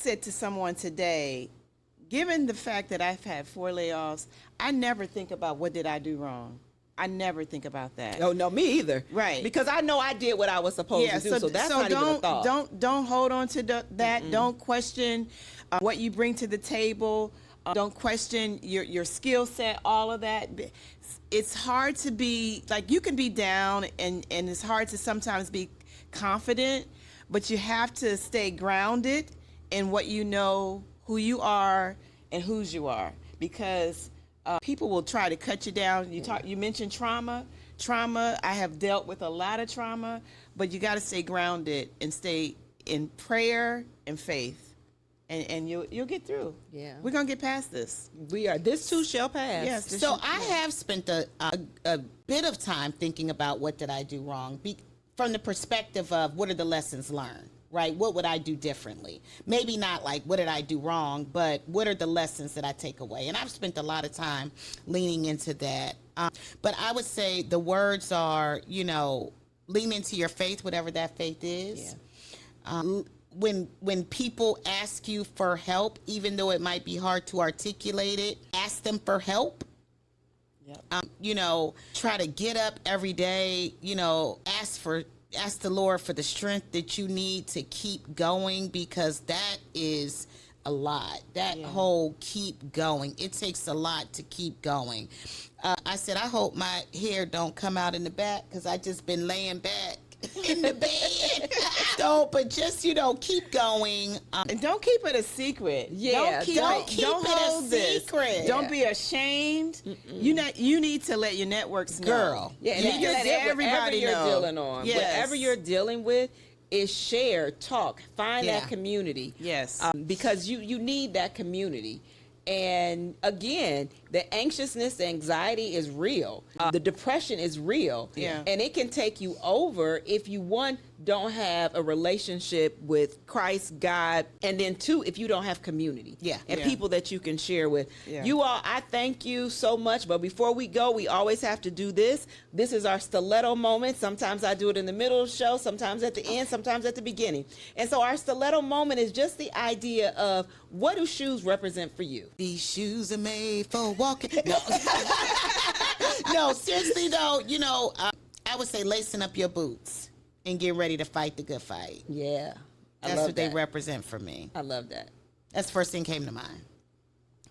said to someone today, given the fact that I've had 4 layoffs, I never think about what did I do wrong. I never think about that. Oh no, me either. Right. Because I know I did what I was supposed to do. So that's not even a thought. Don't hold on to that. Don't question what you bring to the table. Don't question your skill set. All of that. It's hard to be like, you can be down, and it's hard to sometimes be confident, but you have to stay grounded in what you know, who you are, and whose you are, because people will try to cut you down. You mentioned trauma. I have dealt with a lot of trauma, but you got to stay grounded and stay in prayer and faith, and you'll get through. Yeah, we're gonna get past this. We are. This too shall pass. Yes. So I have spent a bit of time thinking about what did I do wrong, from the perspective of what are the lessons learned. Right? What would I do differently? Maybe not like what did I do wrong, but what are the lessons that I take away? And I've spent a lot of time leaning into that. But I would say the words are, lean into your faith, whatever that faith is. Yeah. When people ask you for help, even though it might be hard to articulate it, ask them for help. Yep. Try to get up every day, ask the Lord for the strength that you need to keep going, because that is a lot. That whole keep going. It takes a lot to keep going. I said, I hope my hair don't come out in the back, because I just been laying back in the bed. But just, keep going. And don't keep it a secret. Yeah, don't keep it a secret. Don't be ashamed. You need to let your networks know. Girl. Yeah, and you need to let everybody know. You're dealing on. Yes. Whatever you're dealing with is share, talk, find that community. Yes. Because you need that community. And again, the anxiousness, the anxiety is real. The depression is real. Yeah. And it can take you over if you, one, don't have a relationship with Christ, God, and then two, if you don't have community. Yeah. And people that you can share with. Yeah. You all, I thank you so much. But before we go, we always have to do this. This is our stiletto moment. Sometimes I do it in the middle of the show, sometimes at the end, sometimes at the beginning. And so our stiletto moment is just the idea of, what do shoes represent for you? These shoes are made for walking. No, no, seriously though, I would say lacing up your boots and get ready to fight the good fight. Yeah. That's what they represent for me. I love that. That's the first thing came to mind.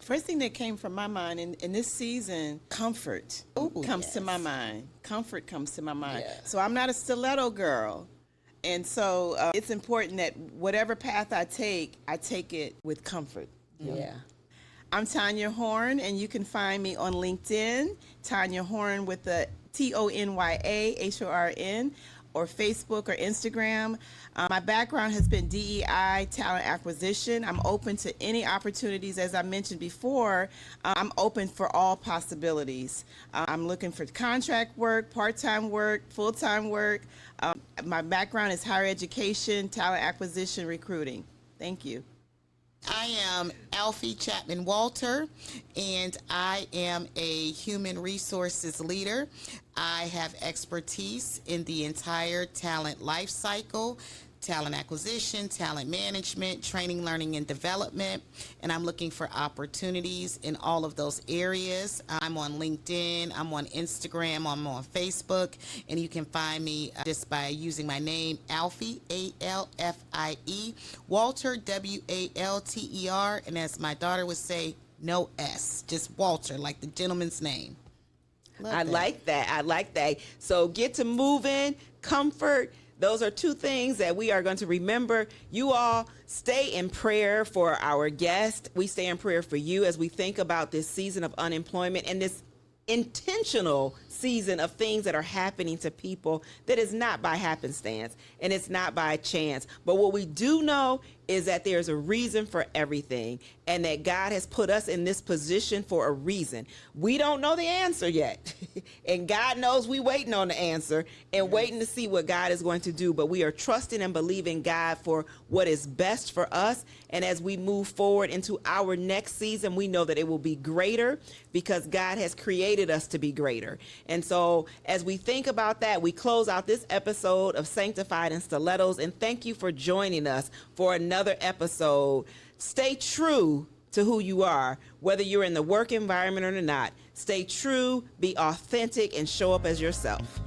First thing that came from my mind in this season, comfort comes to my mind. Comfort comes to my mind. Yeah. So I'm not a stiletto girl. And so it's important that whatever path I take it with comfort. Yeah. I'm Tanya Horn, and you can find me on LinkedIn, Tanya Horn with the TonyahOrn, or Facebook or Instagram. My background has been DEI, talent acquisition. I'm open to any opportunities. As I mentioned before, I'm open for all possibilities. I'm looking for contract work, part-time work, full-time work. My background is higher education, talent acquisition, recruiting. Thank you. I am Alfie Chapman Walter, and I am a human resources leader. I have expertise in the entire talent life cycle, talent acquisition, talent management, training, learning, and development, and I'm looking for opportunities in all of those areas. I'm on LinkedIn, I'm on Instagram, I'm on Facebook, and you can find me just by using my name, Alfie, A-L-F-I-E, Walter, W-A-L-T-E-R, and as my daughter would say, no S, just Walter, like the gentleman's name. I like that. I like that. So get to moving, comfort. Those are two things that we are going to remember. You all stay in prayer for our guest. We stay in prayer for you as we think about this season of unemployment and this intentional season of things that are happening to people that is not by happenstance and it's not by chance. But what we do know is that there's a reason for everything, and that God has put us in this position for a reason. We don't know the answer yet, and God knows we waiting on the answer and waiting to see what God is going to do, but we are trusting and believing God for what is best for us. And as we move forward into our next season, we know that it will be greater because God has created us to be greater. And so as we think about that, we close out this episode of Sanctified in Stilettos. And thank you for joining us for another episode. Stay true to who you are, whether you're in the work environment or not. Stay true, be authentic, and show up as yourself.